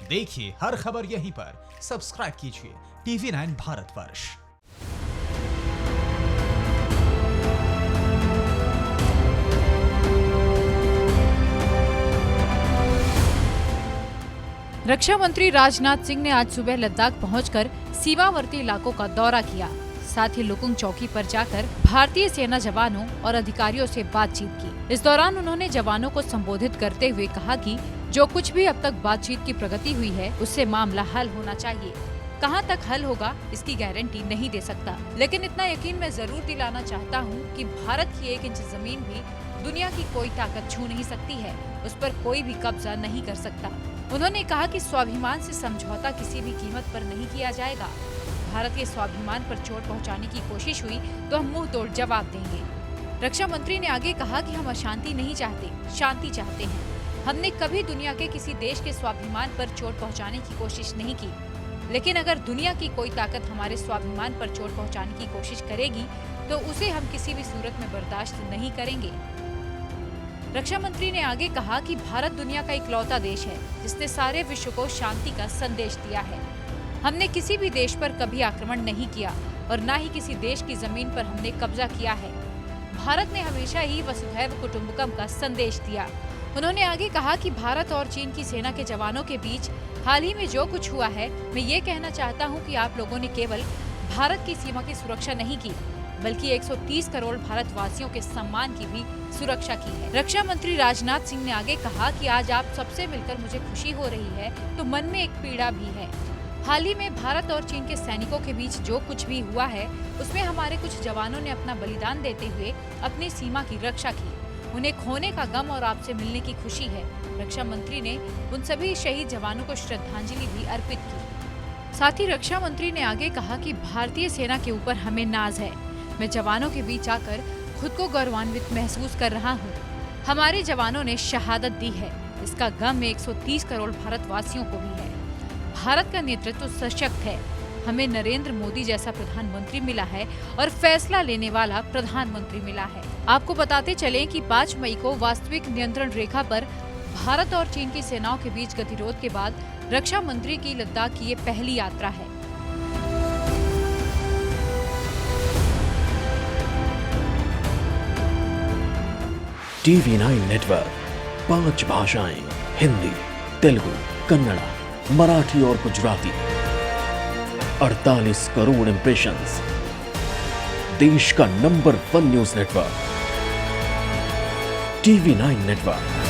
देखिए हर खबर यहीं पर। सब्सक्राइब कीजिए TV9 भारतवर्ष। रक्षा मंत्री राजनाथ सिंह ने आज सुबह लद्दाख पहुंचकर सीमावर्ती इलाकों का दौरा किया। साथ ही लुकुंग चौकी पर जाकर भारतीय सेना जवानों और अधिकारियों से बातचीत की। इस दौरान उन्होंने जवानों को संबोधित करते हुए कहा कि जो कुछ भी अब तक बातचीत की प्रगति हुई है उससे मामला हल होना चाहिए। कहां तक हल होगा इसकी गारंटी नहीं दे सकता, लेकिन इतना यकीन मैं जरूर दिलाना चाहता हूं कि भारत की 1 इंच जमीन भी दुनिया की कोई ताकत छू नहीं सकती है, उस पर कोई भी कब्जा नहीं कर सकता। उन्होंने कहा कि स्वाभिमान से समझौता किसी भी कीमत पर नहीं किया जाएगा। भारत के स्वाभिमान पर चोट पहुंचाने की कोशिश हुई तो हम मुंह तोड़ जवाब देंगे। रक्षा मंत्री ने आगे कहा कि हम अशांति नहीं चाहते, शांति चाहते हैं। हमने कभी दुनिया के किसी देश के स्वाभिमान पर चोट पहुंचाने की कोशिश नहीं की, लेकिन अगर दुनिया की कोई ताकत हमारे स्वाभिमान पर चोट पहुंचाने की कोशिश करेगी तो उसे हम किसी भी सूरत में बर्दाश्त नहीं करेंगे। रक्षा मंत्री ने आगे कहा कि भारत दुनिया का इकलौता देश है जिसने सारे विश्व को शांति का संदेश दिया है। हमने किसी भी देश पर कभी आक्रमण नहीं किया और न ही किसी देश की जमीन पर हमने कब्जा किया है। भारत ने हमेशा ही वसुधैव कुटुंबकम का संदेश दिया। उन्होंने आगे कहा कि भारत और चीन की सेना के जवानों के बीच हाल ही में जो कुछ हुआ है, मैं ये कहना चाहता हूँ कि आप लोगों ने केवल भारत की सीमा की सुरक्षा नहीं की, बल्कि 130 करोड़ भारतवासियों के सम्मान की भी सुरक्षा की है। रक्षा मंत्री राजनाथ सिंह ने आगे कहा कि आज आप सबसे मिलकर मुझे खुशी हो रही है तो मन में एक पीड़ा भी है। हाल ही में भारत और चीन के सैनिकों के बीच जो कुछ भी हुआ है उसमें हमारे कुछ जवानों ने अपना बलिदान देते हुए अपनी सीमा की रक्षा की। उन्हें खोने का गम और आपसे मिलने की खुशी है। रक्षा मंत्री ने उन सभी शहीद जवानों को श्रद्धांजलि भी अर्पित की। साथ ही रक्षा मंत्री ने आगे कहा कि भारतीय सेना के ऊपर हमें नाज है। मैं जवानों के बीच आकर खुद को गौरवान्वित महसूस कर रहा हूँ। हमारे जवानों ने शहादत दी है, इसका गम 130 करोड़ भारतवासियों को भी है। भारत का नेतृत्व सशक्त है। हमें नरेंद्र मोदी जैसा प्रधानमंत्री मिला है और फैसला लेने वाला प्रधानमंत्री मिला है। आपको बताते चलें कि 5 मई को वास्तविक नियंत्रण रेखा पर भारत और चीन की सेनाओं के बीच गतिरोध के बाद रक्षा मंत्री की लद्दाख की ये पहली यात्रा है। TV9 नेटवर्क 5 भाषाएं, हिंदी, तेलुगु, कन्नड़ा, मराठी और गुजराती। 48 करोड़ इंप्रेशंस। देश का number 1 news network TV9 network.